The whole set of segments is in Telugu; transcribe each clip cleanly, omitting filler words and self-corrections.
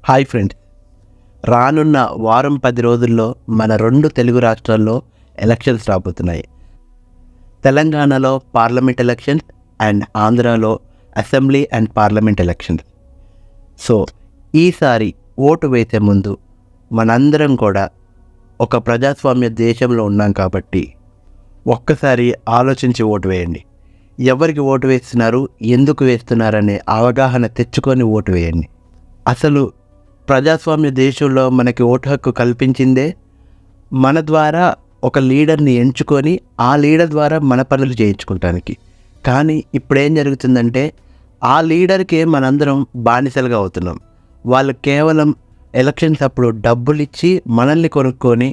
హాయ్ ఫ్రెండ్స్, రానున్న వారం 10 రోజుల్లో మన 2 తెలుగు రాష్ట్రాల్లో ఎలక్షన్స్ రాబోతున్నాయి. తెలంగాణలో పార్లమెంట్ ఎలక్షన్స్ అండ్ ఆంధ్రాలో assembly and parliament elections. So ఈసారి ఓటు వేసే ముందు మనందరం కూడా ఒక ప్రజాస్వామ్య దేశంలో ఉన్నాం కాబట్టి ఒక్కసారి ఆలోచించి ఓటు వేయండి. ఎవరికి ఓటు వేస్తున్నారు, ఎందుకు వేస్తున్నారనే అవగాహన తెచ్చుకొని ఓటు వేయండి. అసలు ప్రజాస్వామ్య దేశంలో మనకి ఓటు హక్కు కల్పించిందే మన ద్వారా ఒక లీడర్ని ఎంచుకొని ఆ లీడర్ ద్వారా మన పనులు చేయించుకుంటానికి. కానీ ఇప్పుడేం జరుగుతుందంటే ఆ లీడర్కే మనందరం బానిసలుగా అవుతున్నాం. వాళ్ళు కేవలం ఎలక్షన్స్ అప్పుడు డబ్బులు ఇచ్చి మనల్ని కొనుక్కొని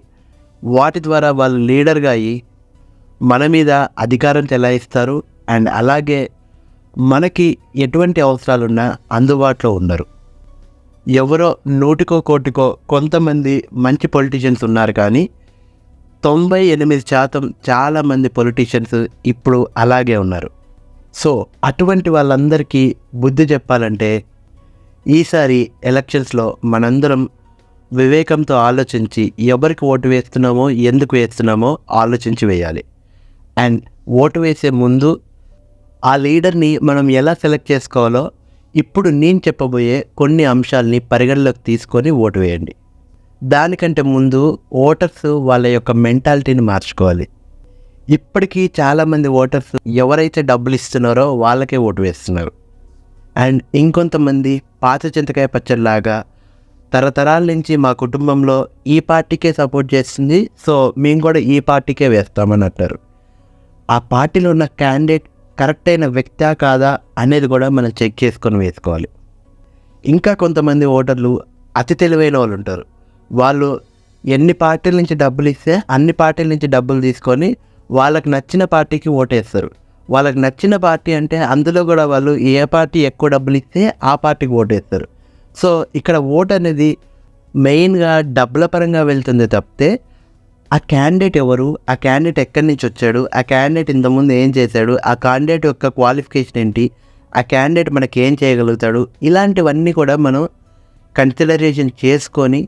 వాటి ద్వారా వాళ్ళు లీడర్గా అయ్యి మన మీద అధికారం చెలాయిస్తారు. అండ్ అలాగే మనకి ఎటువంటి అవసరాలున్నా అందుబాటులో ఉండరు. ఎవరో 100కో కోటికో కొంతమంది మంచి పొలిటీషియన్స్ ఉన్నారు, కానీ 98% చాలామంది పొలిటీషియన్స్ ఇప్పుడు అలాగే ఉన్నారు. సో అటువంటి వాళ్ళందరికీ బుద్ధి చెప్పాలంటే ఈసారి ఎలక్షన్స్లో మనందరం వివేకంతో ఆలోచించి ఎవరికి ఓటు వేస్తున్నామో, ఎందుకు వేస్తున్నామో ఆలోచించి వేయాలి. అండ్ ఓటు వేసే ముందు ఆ లీడర్ని మనం ఎలా సెలెక్ట్ చేసుకోవాలో ఇప్పుడు నేను చెప్పబోయే కొన్ని అంశాలని పరిగణలోకి తీసుకొని ఓటు వేయండి. దానికంటే ముందు ఓటర్స్ వాళ్ళ యొక్క మెంటాలిటీని మార్చుకోవాలి. ఇప్పటికీ చాలామంది ఓటర్స్ ఎవరైతే డబ్బులు ఇస్తున్నారో వాళ్ళకే ఓటు వేస్తున్నారు. అండ్ ఇంకొంతమంది పాత చింతకాయ పచ్చడిలాగా తరతరాల నుంచి మా కుటుంబంలో ఈ పార్టీకే సపోర్ట్ చేస్తుంది, సో మేము కూడా ఈ పార్టీకే వేస్తామని అంటారు. ఆ పార్టీలో ఉన్న క్యాండిడేట్ కరెక్ట్ అయిన వ్యక్తా కాదా అనేది కూడా మనం చెక్ చేసుకొని వేసుకోవాలి. ఇంకా కొంతమంది ఓటర్లు అతి తెలివైన వాళ్ళు ఉంటారు. వాళ్ళు ఎన్ని పార్టీల నుంచి డబ్బులు ఇస్తే అన్ని పార్టీల నుంచి డబ్బులు తీసుకొని వాళ్ళకి నచ్చిన పార్టీకి ఓటేస్తారు. వాళ్ళకి నచ్చిన పార్టీ అంటే అందులో కూడా వాళ్ళు ఏ పార్టీ ఎక్కువ డబ్బులు ఇస్తే ఆ పార్టీకి ఓటేస్తారు. సో ఇక్కడ ఓటు అనేది మెయిన్గా డబ్బుల పరంగా వెళ్తుంది తప్పితే ఆ క్యాండిడేట్ ఎవరు, ఆ క్యాండిడేట్ ఎక్కడి నుంచి వచ్చాడు, ఆ క్యాండిడేట్ ఇంతకుముందు ఏం చేశాడు, ఆ క్యాండిడేట్ యొక్క క్వాలిఫికేషన్ ఏంటి, ఆ క్యాండిడేట్ మనకి ఏం చేయగలుగుతాడు, ఇలాంటివన్నీ కూడా మనం కన్సిడరేషన్ చేసుకొని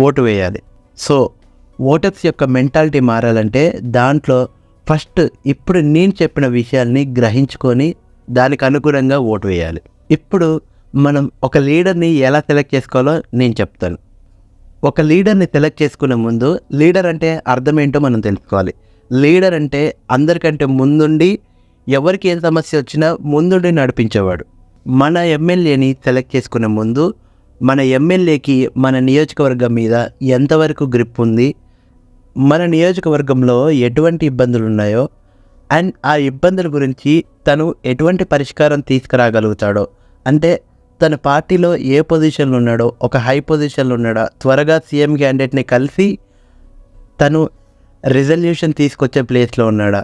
ఓటు వేయాలి. సో ఓటర్స్ యొక్క మెంటాలిటీ మారాలంటే దాంట్లో ఫస్ట్ ఇప్పుడు నేను చెప్పిన విషయాల్ని గ్రహించుకొని దానికి అనుగుణంగా ఓటు వేయాలి. ఇప్పుడు మనం ఒక లీడర్ని ఎలా సెలెక్ట్ చేసుకోవాలో నేను చెప్తాను. ఒక లీడర్ని సెలెక్ట్ చేసుకునే ముందు లీడర్ అంటే అర్థం ఏంటో మనం తెలుసుకోవాలి. లీడర్ అంటే అందరికంటే ముందుండి ఎవరికి ఏం సమస్య వచ్చినా ముందుండి నడిపించేవాడు. మన ఎమ్మెల్యేని సెలెక్ట్ చేసుకునే ముందు మన ఎమ్మెల్యేకి మన నియోజకవర్గం మీద ఎంతవరకు గ్రిప్ ఉంది, మన నియోజకవర్గంలో ఎటువంటి ఇబ్బందులు ఉన్నాయో అండ్ ఆ ఇబ్బందుల గురించి తను ఎటువంటి పరిష్కారం తీసుకురాగలుగుతాడో, అంటే తన పార్టీలో ఏ పొజిషన్లో ఉన్నాడో, ఒక హై పొజిషన్లో ఉన్నాడా, త్వరగా సీఎం క్యాండిడేట్ని కలిసి తను రిజల్యూషన్ తీసుకొచ్చే ప్లేస్లో ఉన్నాడా,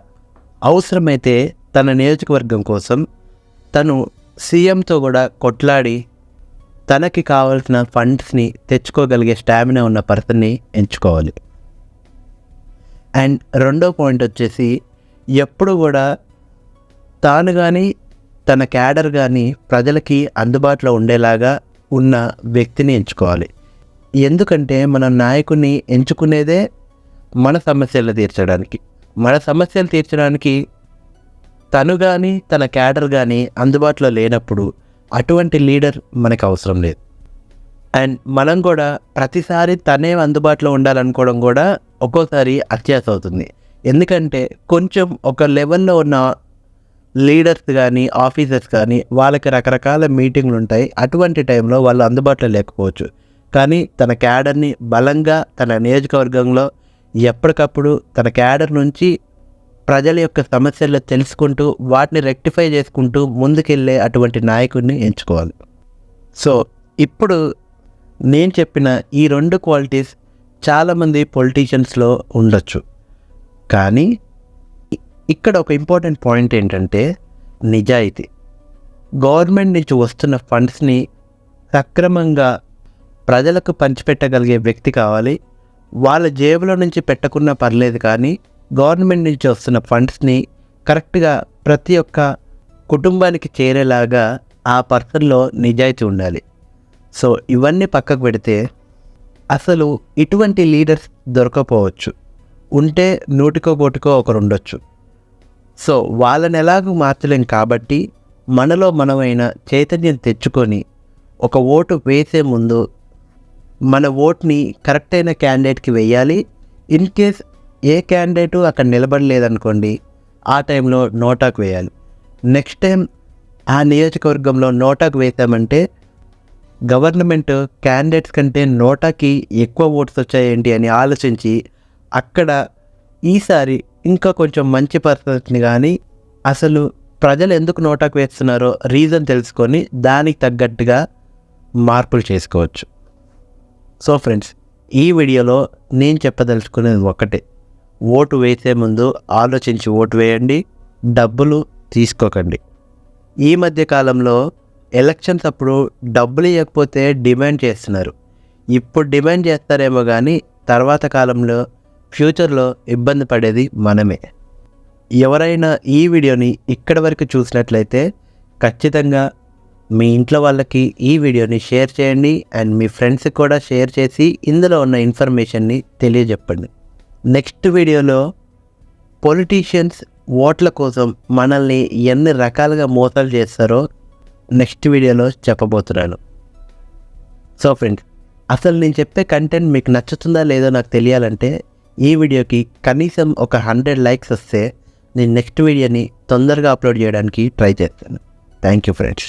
అవసరమైతే తన నియోజకవర్గం కోసం తను సీఎంతో కూడా కొట్లాడి తనకి కావాల్సిన ఫండ్స్ని తెచ్చుకోగలిగే స్టామినా ఉన్న పర్సన్ని ఎంచుకోవాలి. అండ్ రెండో పాయింట్ వచ్చేసి ఎప్పుడు కూడా తాను కానీ తన క్యాడర్ కానీ ప్రజలకి అందుబాటులో ఉండేలాగా ఉన్న వ్యక్తిని ఎంచుకోవాలి. ఎందుకంటే మన నాయకుడిని ఎంచుకునేదే మన సమస్యలు తీర్చడానికి. మన సమస్యలు తీర్చడానికి తను కానీ తన క్యాడర్ కానీ అందుబాటులో లేనప్పుడు అటువంటి లీడర్ మనకు అవసరం లేదు. అండ్ మనం కూడా ప్రతిసారి తనే అందుబాటులో ఉండాలనుకోవడం కూడా ఒక్కోసారి అత్యాశ అవుతుంది. ఎందుకంటే కొంచెం ఒక లెవెల్లో ఉన్న లీడర్స్ కానీ ఆఫీసర్స్ కానీ వాళ్ళకి రకరకాల మీటింగ్లు ఉంటాయి. అటువంటి టైంలో వాళ్ళు అందుబాటులో లేకపోవచ్చు, కానీ తన క్యాడర్ని బలంగా తన నియోజకవర్గంలో ఎప్పటికప్పుడు తన క్యాడర్ నుంచి ప్రజల యొక్క సమస్యలు తెలుసుకుంటూ వాటిని రెక్టిఫై చేసుకుంటూ ముందుకెళ్ళే అటువంటి నాయకుడిని ఎంచుకోవాలి. సో ఇప్పుడు నేను చెప్పిన ఈ 2 క్వాలిటీస్ చాలామంది పొలిటీషియన్స్లో ఉండొచ్చు, కానీ ఇక్కడ ఒక ఇంపార్టెంట్ పాయింట్ ఏంటంటే నిజాయితీ. గవర్నమెంట్ నుంచి వస్తున్న ఫండ్స్ని సక్రమంగా ప్రజలకు పంచిపెట్టగలిగే వ్యక్తి కావాలి. వాళ్ళ జేబులో నుంచి పెట్టకున్నా పర్లేదు, కానీ గవర్నమెంట్ నుంచి వస్తున్న ఫండ్స్ని కరెక్ట్గా ప్రతి ఒక్క కుటుంబానికి చేరేలాగా ఆ పర్సన్లో నిజాయితీ ఉండాలి. సో ఇవన్నీ పక్కకు పెడితే అసలు ఇటువంటి లీడర్స్ దొరకపోవచ్చు, ఉంటే నూటికో కోటికో ఒకరు ఉండొచ్చు. సో వాళ్ళని ఎలాగూ మార్చలేం కాబట్టి మనలో మనమైన చైతన్యం తెచ్చుకొని ఒక ఓటు వేసే ముందు మన ఓట్ని కరెక్ట్ అయిన క్యాండిడేట్కి వేయాలి. ఇన్ కేస్ ఏ క్యాండిడేటు అక్కడ నిలబడలేదనుకోండి, ఆ టైంలో నోటాకు వేయాలి. నెక్స్ట్ టైం ఆ నియోజకవర్గంలో నోటాకు వేసామంటే గవర్నమెంట్ క్యాండిడేట్స్ కంటే నోటాకి ఎక్కువ ఓట్స్ వచ్చాయేంటి అని ఆలోచించి అక్కడ ఈసారి ఇంకా కొంచెం మంచి పర్సన్స్ని కానీ అసలు ప్రజలు ఎందుకు నోటాకు వేస్తున్నారో రీజన్ తెలుసుకొని దానికి తగ్గట్టుగా మార్పులు చేసుకోవచ్చు. సో ఫ్రెండ్స్, ఈ వీడియోలో నేను చెప్పదలుచుకునేది ఒకటే, ఓటు వేసే ముందు ఆలోచించి ఓటు వేయండి, డబ్బులు తీసుకోకండి. ఈ మధ్య కాలంలో ఎలక్షన్స్ అప్పుడు డబ్బులు ఇవ్వకపోతే డిమాండ్ చేస్తున్నారు. ఇప్పుడు డిమాండ్ చేస్తారేమో కానీ తర్వాత కాలంలో ఫ్యూచర్లో ఇబ్బంది పడేది మనమే. ఎవరైనా ఈ వీడియోని ఇక్కడి వరకు చూసినట్లయితే ఖచ్చితంగా మీ ఇంట్లో వాళ్ళకి ఈ వీడియోని షేర్ చేయండి అండ్ మీ ఫ్రెండ్స్కి కూడా షేర్ చేసి ఇందులో ఉన్న ఇన్ఫర్మేషన్ని తెలియజెప్పండి. నెక్స్ట్ వీడియోలో పొలిటీషియన్స్ ఓట్ల కోసం మనల్ని ఎన్ని రకాలుగా మోసాలు చేస్తారో నెక్స్ట్ వీడియోలో చెప్పబోతున్నాను. సో ఫ్రెండ్స్, అసలు నేను చెప్పే కంటెంట్ మీకు నచ్చుతుందా లేదో నాకు తెలియాలంటే ఈ వీడియోకి కనీసం ఒక 100 లైక్స్ వస్తే నేను నెక్స్ట్ వీడియోని తొందరగా అప్లోడ్ చేయడానికి ట్రై చేస్తాను. Thank you friends.